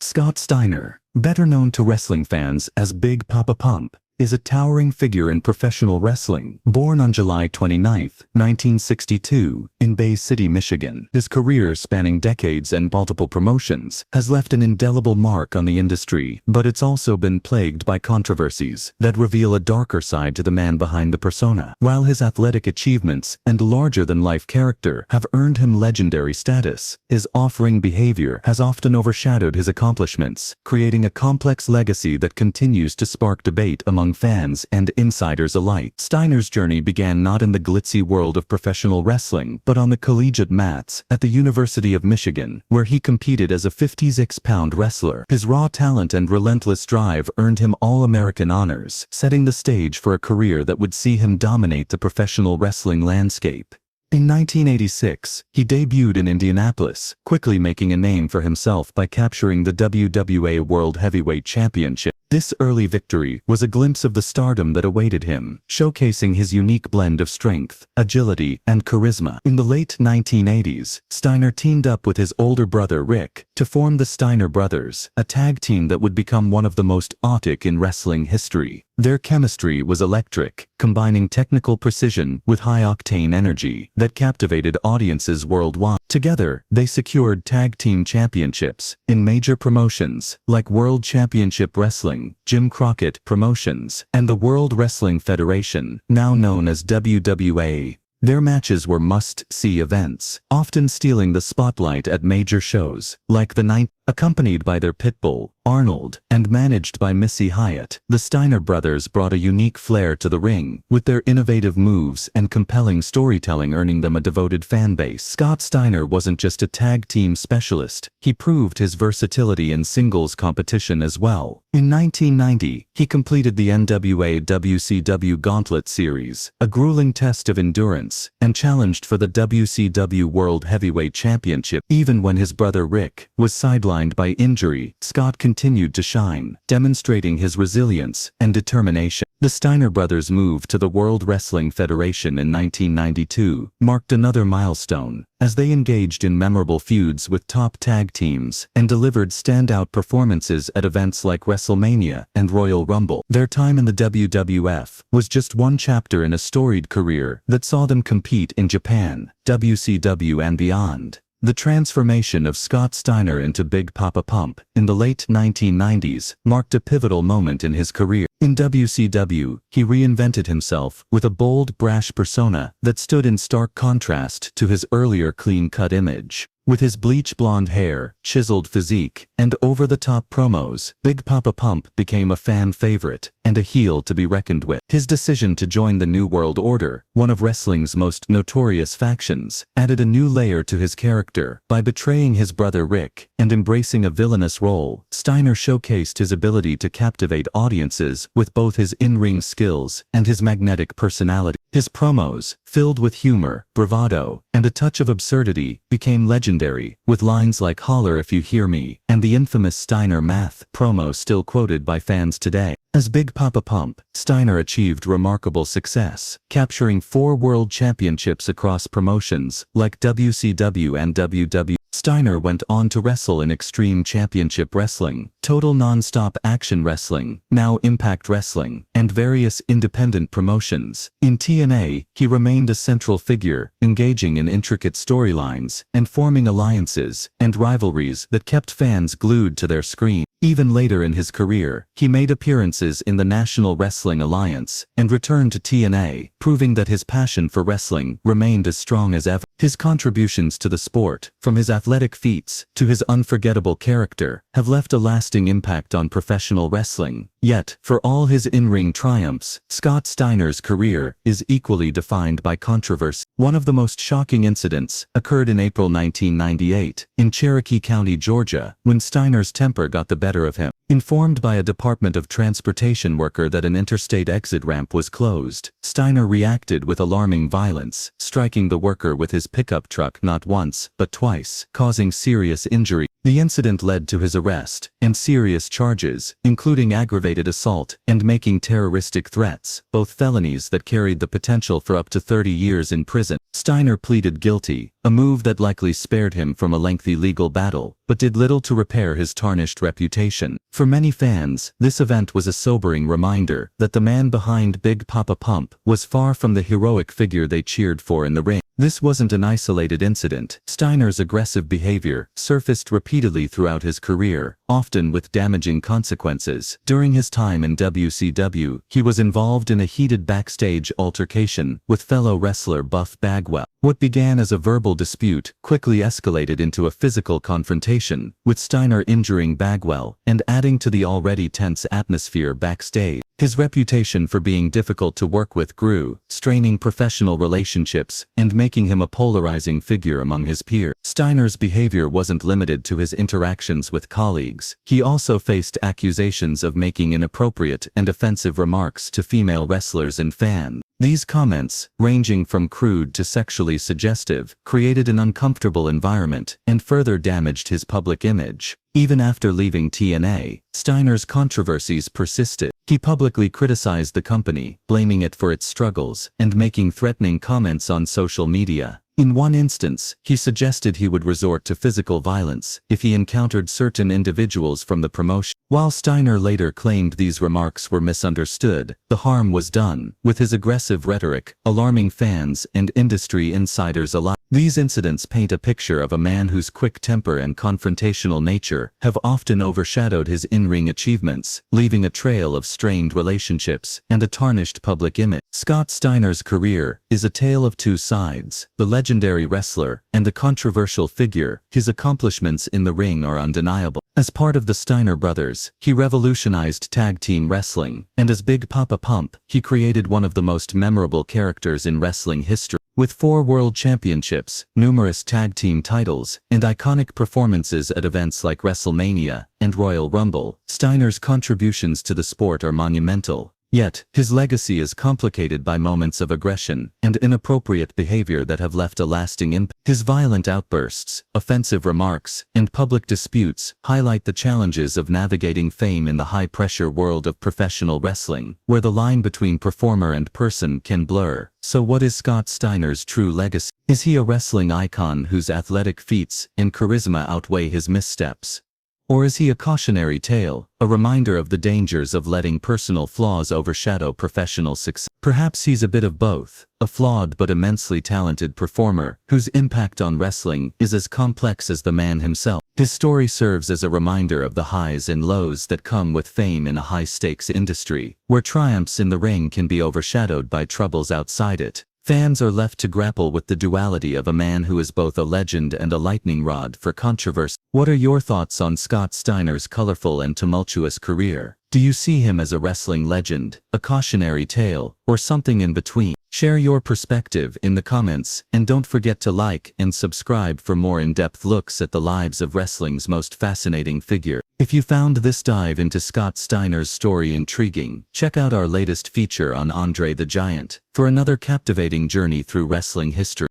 Scott Steiner, better known to wrestling fans as Big Poppa Pump, is a towering figure in professional wrestling. Born on July 29, 1962, in Bay City, Michigan, his career spanning decades and multiple promotions has left an indelible mark on the industry, but it's also been plagued by controversies that reveal a darker side to the man behind the persona. While his athletic achievements and larger-than-life character have earned him legendary status, his off-ring behavior has often overshadowed his accomplishments, creating a complex legacy that continues to spark debate among fans and insiders alike. Steiner's journey began not in the glitzy world of professional wrestling, but on the collegiate mats at the University of Michigan, where he competed as a 56-pound wrestler. His raw talent and relentless drive earned him All-American honors, setting the stage for a career that would see him dominate the professional wrestling landscape. In 1986, he debuted in Indianapolis, quickly making a name for himself by capturing the WWA World Heavyweight Championship. This early victory was a glimpse of the stardom that awaited him, showcasing his unique blend of strength, agility, and charisma. In the late 1980s, Steiner teamed up with his older brother Rick to form the Steiner Brothers, a tag team that would become one of the most authentic in wrestling history. Their chemistry was electric, combining technical precision with high-octane energy that captivated audiences worldwide. Together, they secured tag team championships in major promotions like World Championship Wrestling, Jim Crockett Promotions, and the World Wrestling Federation, now known as WWA. Their matches were must-see events, often stealing the spotlight at major shows, like the 9th, accompanied by their pitbull, Arnold, and managed by Missy Hyatt. The Steiner brothers brought a unique flair to the ring, with their innovative moves and compelling storytelling earning them a devoted fan base. Scott Steiner wasn't just a tag team specialist, he proved his versatility in singles competition as well. In 1990, he completed the NWA WCW Gauntlet Series, a grueling test of endurance, and challenged for the WCW World Heavyweight Championship. Even when his brother Rick was sidelined by injury, Scott continued to shine, demonstrating his resilience and determination. The Steiner brothers' move to the World Wrestling Federation in 1992 marked another milestone, as they engaged in memorable feuds with top tag teams and delivered standout performances at events like WrestleMania and Royal Rumble. Their time in the WWF was just one chapter in a storied career that saw them compete in Japan, WCW and beyond. The transformation of Scott Steiner into Big Poppa Pump in the late 1990s marked a pivotal moment in his career. In WCW, he reinvented himself with a bold, brash persona that stood in stark contrast to his earlier clean-cut image. With his bleach blonde hair, chiseled physique, and over-the-top promos, Big Poppa Pump became a fan favorite and a heel to be reckoned with. His decision to join the New World Order, one of wrestling's most notorious factions, added a new layer to his character. By betraying his brother Rick and embracing a villainous role, Steiner showcased his ability to captivate audiences with both his in-ring skills and his magnetic personality. His promos, filled with humor, bravado, and a touch of absurdity, became legendary, with lines like "Holler if you hear me" and the infamous Steiner Math promo still quoted by fans today. As Big Poppa Pump, Steiner achieved remarkable success, capturing 4 world championships across promotions like WCW and WWA. Steiner went on to wrestle in Extreme Championship Wrestling, Total Non-Stop Action Wrestling, now Impact Wrestling, and various independent promotions. In TNA, he remained a central figure, engaging in intricate storylines and forming alliances and rivalries that kept fans glued to their screen. Even later in his career, he made appearances in the National Wrestling Alliance and returned to TNA, proving that his passion for wrestling remained as strong as ever. His contributions to the sport, from his athletic feats to his unforgettable character, have left a lasting impact on professional wrestling. Yet, for all his in-ring triumphs, Scott Steiner's career is equally defined by controversy. One of the most shocking incidents occurred in April 1998, in Cherokee County, Georgia, when Steiner's temper got the better of him. Informed by a Department of Transportation worker that an interstate exit ramp was closed, Steiner reacted with alarming violence, striking the worker with his pickup truck not once, but twice, causing serious injury. The incident led to his arrest, and serious charges, including aggravated assault and making terroristic threats, both felonies that carried the potential for up to 30 years in prison. Steiner pleaded guilty, a move that likely spared him from a lengthy legal battle, but did little to repair his tarnished reputation. For many fans, this event was a sobering reminder that the man behind Big Poppa Pump was far from the heroic figure they cheered for in the ring. This wasn't an isolated incident. Steiner's aggressive behavior surfaced repeatedly throughout his career, often with damaging consequences. During his time in WCW, he was involved in a heated backstage altercation with fellow wrestler Buff Bagwell. What began as a verbal dispute quickly escalated into a physical confrontation, with Steiner injuring Bagwell and adding to the already tense atmosphere backstage. His reputation for being difficult to work with grew, straining professional relationships and making him a polarizing figure among his peers. Steiner's behavior wasn't limited to his interactions with colleagues. He also faced accusations of making inappropriate and offensive remarks to female wrestlers and fans. These comments, ranging from crude to sexually suggestive, created an uncomfortable environment and further damaged his public image. Even after leaving TNA, Steiner's controversies persisted. He publicly criticized the company, blaming it for its struggles, and making threatening comments on social media. In one instance, he suggested he would resort to physical violence if he encountered certain individuals from the promotion. While Steiner later claimed these remarks were misunderstood, the harm was done, with his aggressive rhetoric alarming fans and industry insiders alike. These incidents paint a picture of a man whose quick temper and confrontational nature have often overshadowed his in-ring achievements, leaving a trail of strained relationships and a tarnished public image. Scott Steiner's career is a tale of two sides: the legendary wrestler and the controversial figure. His accomplishments in the ring are undeniable. As part of the Steiner Brothers, he revolutionized tag team wrestling, and as Big Poppa Pump, he created one of the most memorable characters in wrestling history. With 4 world championships, numerous tag team titles, and iconic performances at events like WrestleMania and Royal Rumble, Steiner's contributions to the sport are monumental. Yet, his legacy is complicated by moments of aggression and inappropriate behavior that have left a lasting impact. His violent outbursts, offensive remarks, and public disputes highlight the challenges of navigating fame in the high-pressure world of professional wrestling, where the line between performer and person can blur. So what is Scott Steiner's true legacy? Is he a wrestling icon whose athletic feats and charisma outweigh his missteps? Or is he a cautionary tale, a reminder of the dangers of letting personal flaws overshadow professional success? Perhaps he's a bit of both, a flawed but immensely talented performer whose impact on wrestling is as complex as the man himself. His story serves as a reminder of the highs and lows that come with fame in a high-stakes industry, where triumphs in the ring can be overshadowed by troubles outside it. Fans are left to grapple with the duality of a man who is both a legend and a lightning rod for controversy. What are your thoughts on Scott Steiner's colorful and tumultuous career? Do you see him as a wrestling legend, a cautionary tale, or something in between? Share your perspective in the comments, and don't forget to like and subscribe for more in-depth looks at the lives of wrestling's most fascinating figure. If you found this dive into Scott Steiner's story intriguing, check out our latest feature on Andre the Giant for another captivating journey through wrestling history.